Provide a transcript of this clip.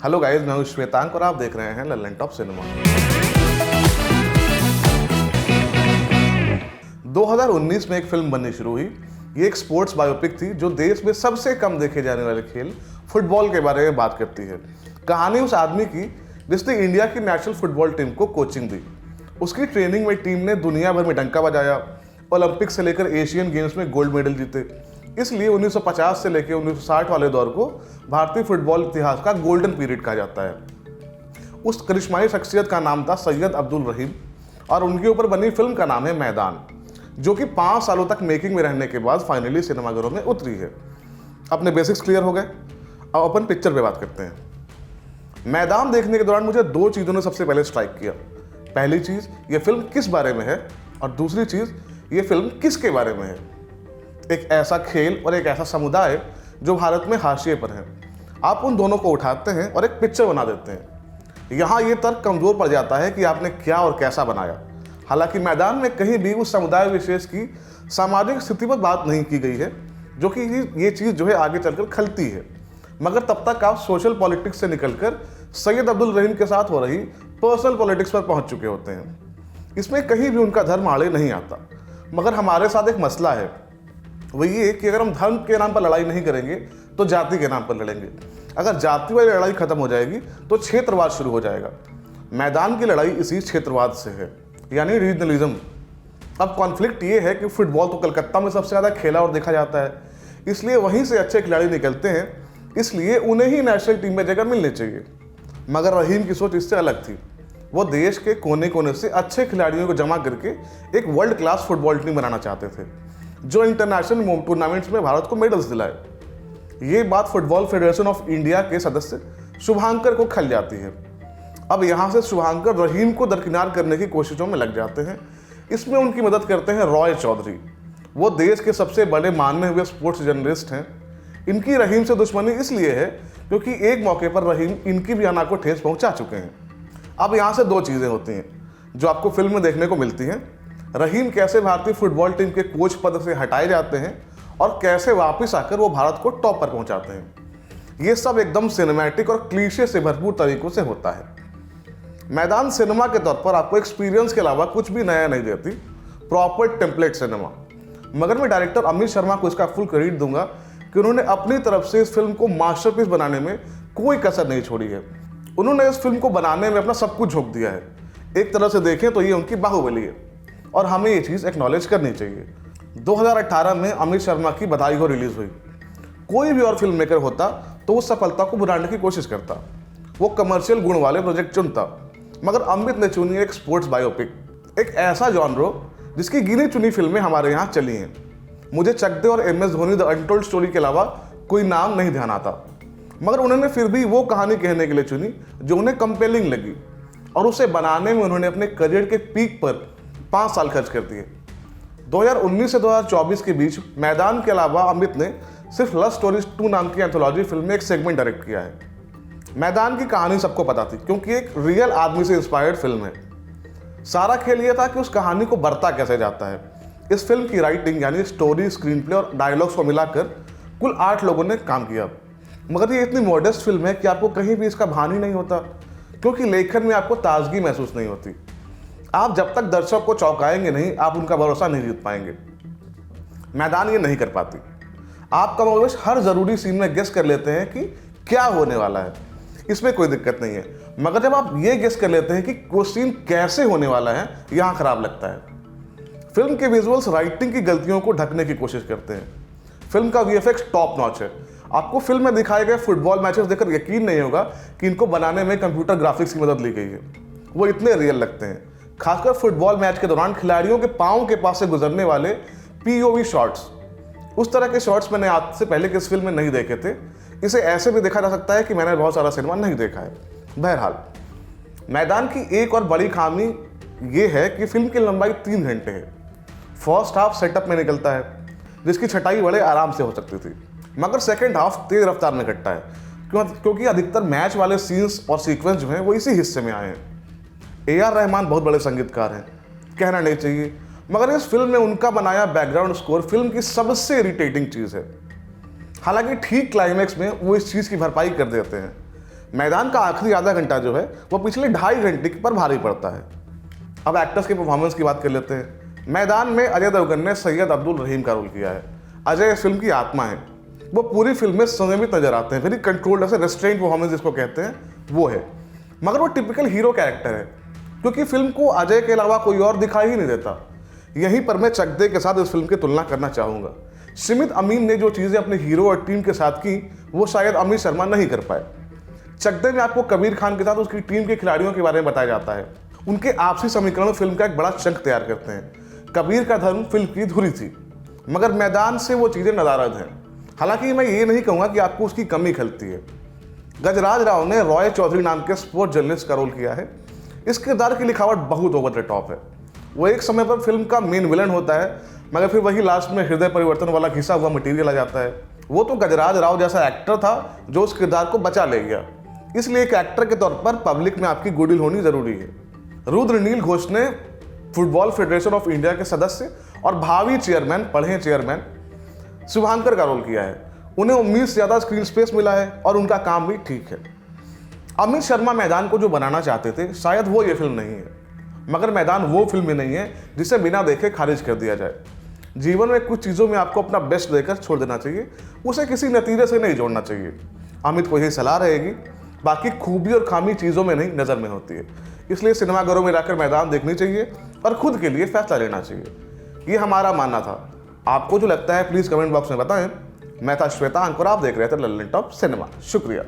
Hello guys, मैं हूं श्वेतांक और आप देख रहे हैं ललन टॉप सिनेमा। 2019 में एक फिल्म बननी शुरू हुई। ये एक स्पोर्ट्स बायोपिक थी जो देश में सबसे कम देखे जाने वाले खेल फुटबॉल के बारे में बात करती है। कहानी उस आदमी की जिसने इंडिया की नेशनल फुटबॉल टीम को कोचिंग दी। उसकी ट्रेनिंग में टीम ने दुनिया भर में डंका बजाया, ओलंपिक से लेकर एशियन गेम्स में गोल्ड मेडल जीते। इसलिए 1950 से लेकर 1960 वाले दौर को भारतीय फुटबॉल इतिहास का गोल्डन पीरियड कहा जाता है। उस करिश्माई शख्सियत का नाम था सैयद अब्दुल रहीम और उनके ऊपर बनी फिल्म का नाम है मैदान, जो कि 5 सालों तक मेकिंग में रहने के बाद फाइनली सिनेमाघरों में उतरी है। अपने बेसिक्स क्लियर हो गए, अब अपन पिक्चर पे बात करते हैं। मैदान देखने के दौरान मुझे 2 चीज़ों ने सबसे पहले स्ट्राइक किया। पहली चीज़, ये फिल्म किस बारे में है, और दूसरी चीज़, ये फिल्म किसके बारे में है। एक ऐसा खेल और एक ऐसा समुदाय जो भारत में हाशिए पर है। आप उन दोनों को उठाते हैं और एक पिक्चर बना देते हैं। यहाँ ये तर्क कमज़ोर पड़ जाता है कि आपने क्या और कैसा बनाया। हालांकि मैदान में कहीं भी उस समुदाय विशेष की सामाजिक स्थिति पर बात नहीं की गई है, जो कि ये चीज़ जो है आगे चलकर खलती है। मगर तब तक आप सोशल पॉलिटिक्स से निकलकर सैयद अब्दुल रहीम के साथ हो रही पर्सनल पॉलिटिक्स पर पहुंच चुके होते हैं। इसमें कहीं भी उनका धर्म आड़े नहीं आता। मगर हमारे साथ एक मसला है, वो ये कि अगर हम धर्म के नाम पर लड़ाई नहीं करेंगे तो जाति के नाम पर लड़ेंगे। अगर जाति वाली लड़ाई खत्म हो जाएगी तो क्षेत्रवाद शुरू हो जाएगा। मैदान की लड़ाई इसी क्षेत्रवाद से है, यानी रीजनलिज्म। अब कॉन्फ्लिक्ट ये है कि फुटबॉल तो कलकत्ता में सबसे ज़्यादा खेला और देखा जाता है, इसलिए वहीं से अच्छे खिलाड़ी निकलते हैं, इसलिए उन्हें ही नेशनल टीम में जगह मिलनी चाहिए। मगर रहीम की सोच इससे अलग थी। वो देश के कोने कोने से अच्छे खिलाड़ियों को जमा करके एक वर्ल्ड क्लास फुटबॉल टीम बनाना चाहते थे, जो इंटरनेशनल टूर्नामेंट्स में भारत को मेडल्स दिलाए। ये बात फुटबॉल फेडरेशन ऑफ इंडिया के सदस्य शुभांकर को खल जाती है। अब यहाँ से शुभांकर रहीम को दरकिनार करने की कोशिशों में लग जाते हैं। इसमें उनकी मदद करते हैं रॉय चौधरी। वो देश के सबसे बड़े माने हुए स्पोर्ट्स जर्नलिस्ट हैं। इनकी रहीम से दुश्मनी इसलिए है क्योंकि एक मौके पर रहीम इनकी भी आना को ठेस पहुंचा चुके हैं। अब यहाँ से 2 चीज़ें होती हैं जो आपको फिल्म में देखने को मिलती हैं। रहीम कैसे भारतीय फुटबॉल टीम के कोच पद से हटाए जाते हैं और कैसे वापस आकर वो भारत को टॉप पर पहुंचाते हैं। ये सब एकदम सिनेमैटिक और क्लीशे से भरपूर तरीकों से होता है। मैदान सिनेमा के तौर पर आपको एक्सपीरियंस के अलावा कुछ भी नया नहीं देती, प्रॉपर टेम्पलेट सिनेमा। मगर मैं डायरेक्टर अमित शर्मा को इसका फुल क्रेडिट दूंगा कि उन्होंने अपनी तरफ से इस फिल्म को मास्टरपीस बनाने में कोई कसर नहीं छोड़ी है। उन्होंने इस फिल्म को बनाने में अपना सब कुछ झोंक दिया है। एक तरह से देखें तो ये उनकी बाहुबली है और हमें ये चीज़ एक्नॉलेज करनी चाहिए। 2018 में अमित शर्मा की बधाई हो रिलीज़ हुई। कोई भी और फिल्म मेकर होता तो उस सफलता को बुलाने की कोशिश करता, वो कमर्शियल गुण वाले प्रोजेक्ट चुनता। मगर अमित ने चुनी एक स्पोर्ट्स बायोपिक, एक ऐसा जॉनरो जिसकी गिनी चुनी फिल्में हमारे यहाँ चली हैं। मुझे चक दे और MS Dhoni the untold story के अलावा कोई नाम नहीं ध्यान आता, मगर उन्होंने फिर भी वो कहानी कहने के लिए चुनी जो उन्हें कंपेलिंग लगी, और उसे बनाने में उन्होंने अपने करियर के पीक पर 5 साल खर्च कर दिए। 2019 से 2024 के बीच मैदान के अलावा अमित ने सिर्फ लव स्टोरीज 2 नाम की एंथोलॉजी फिल्म में एक सेगमेंट डायरेक्ट किया है। मैदान की कहानी सबको पता थी क्योंकि एक रियल आदमी से इंस्पायर्ड फिल्म है। सारा खेल यह था कि उस कहानी को बरता कैसे जाता है। इस फिल्म की राइटिंग यानी स्टोरी, स्क्रीन प्ले और डायलॉग्स को मिलाकर कुल 8 लोगों ने काम किया। मगर ये इतनी मॉडेस्ट फिल्म है कि आपको कहीं भी इसका भान ही नहीं होता, क्योंकि लेखन में आपको ताजगी महसूस नहीं होती। आप जब तक दर्शक को चौंकाएंगे नहीं, आप उनका भरोसा नहीं जीत पाएंगे। मैदान ये नहीं कर पाती। आप कमोबेश हर ज़रूरी सीन में गेस कर लेते हैं कि क्या होने वाला है, इसमें कोई दिक्कत नहीं है। मगर जब आप ये गेस कर लेते हैं कि वो सीन कैसे होने वाला है, यहाँ खराब लगता है। फिल्म के विजुअल्स राइटिंग की गलतियों को ढकने की कोशिश करते हैं। फिल्म का VFX टॉप नॉच है। आपको फिल्म में दिखाए गए फुटबॉल मैचेस देखकर यकीन नहीं होगा कि इनको बनाने में कंप्यूटर ग्राफिक्स की मदद ली गई है। वो इतने रियल लगते हैं। खासकर फुटबॉल मैच के दौरान खिलाड़ियों के पाँव के पास से गुजरने वाले POV शॉट्स। उस तरह के शॉट्स मैंने आज से पहले किस फिल्म में नहीं देखे थे। इसे ऐसे भी देखा जा सकता है कि मैंने बहुत सारा सिनेमा नहीं देखा है। बहरहाल, मैदान की एक और बड़ी खामी ये है कि फिल्म की लंबाई 3 घंटे है। फर्स्ट हाफ सेटअप में निकलता है, जिसकी छटाई बड़े आराम से हो सकती थी, मगर सेकेंड हाफ तेज रफ्तार में कटता है, क्योंकि अधिकतर मैच वाले सीन्स और सीक्वेंस जो हैं वो इसी हिस्से में आए हैं। AR रहमान बहुत बड़े संगीतकार हैं, कहना नहीं चाहिए, मगर इस फिल्म में उनका बनाया बैकग्राउंड स्कोर फिल्म की सबसे इरिटेटिंग चीज़ है। हालांकि ठीक क्लाइमैक्स में वो इस चीज़ की भरपाई कर देते हैं। मैदान का आखिरी आधा घंटा जो है वो पिछले 2.5 घंटे पर भारी पड़ता है। अब एक्टर्स की परफॉर्मेंस की बात कर लेते हैं। मैदान में अजय देवगन ने सैयद अब्दुल रहीम का रोल किया है। अजय इस फिल्म की आत्मा है। वो पूरी फिल्म में संयमित नजर आते हैं, वेरी कंट्रोल्ड, ऐसे रेस्ट्रेंट परफॉर्मेंस जिसको कहते हैं वो है। मगर वो टिपिकल हीरो कैरेक्टर है, क्योंकि फिल्म को अजय के अलावा कोई और दिखाई ही नहीं देता। यहीं पर मैं चक दे के साथ इस फिल्म की तुलना करना चाहूँगा। स्मिथ अमीन ने जो चीज़ें अपने हीरो और टीम के साथ की वो शायद अमित शर्मा नहीं कर पाए। चक दे में आपको कबीर खान के साथ उसकी टीम के खिलाड़ियों के बारे में बताया जाता है। उनके आपसी समीकरण फिल्म का एक बड़ा चंक तैयार करते हैं। कबीर का धर्म फिल्म की धुरी थी, मगर मैदान से वो चीज़ें नदारद हैं। हालांकि मैं ये नहीं कहूँगा कि आपको उसकी कमी खलती है। गजराज राव ने रॉय चौधरी नाम के स्पोर्ट्स जर्नलिस्ट का रोल किया है। इस किरदार की लिखावट बहुत ओवर द टॉप है। वो एक समय पर फिल्म का मेन विलन होता है, मगर फिर वही लास्ट में हृदय परिवर्तन वाला घिसा हुआ मटेरियल आ जाता है। वो तो गजराज राव जैसा एक्टर था जो उस किरदार को बचा ले गया। इसलिए एक एक्टर के तौर पर पब्लिक में आपकी गुडविल होनी जरूरी है। रुद्रनील घोष ने फुटबॉल फेडरेशन ऑफ इंडिया के सदस्य और भावी चेयरमैन, पढ़े चेयरमैन शुभांकर का रोल किया है। उन्हें उम्मीद से ज़्यादा स्क्रीन स्पेस मिला है और उनका काम भी ठीक है। अमित शर्मा मैदान को जो बनाना चाहते थे शायद वो ये फिल्म नहीं है, मगर मैदान वो फिल्म भी नहीं है जिसे बिना देखे खारिज कर दिया जाए। जीवन में कुछ चीज़ों में आपको अपना बेस्ट देकर छोड़ देना चाहिए, उसे किसी नतीजे से नहीं जोड़ना चाहिए। अमित को यही सलाह रहेगी। बाकी खूबी और खामी चीज़ों में नहीं, नज़र में होती है। इसलिए सिनेमाघरों में जाकर मैदान देखनी चाहिए और खुद के लिए फैसला लेना चाहिए। ये हमारा मानना था। आपको जो लगता है प्लीज़ कमेंट बॉक्स में बताएं। मैं था श्वेतांक और आप देख रहे थे लल्लन टॉप सिनेमा। शुक्रिया।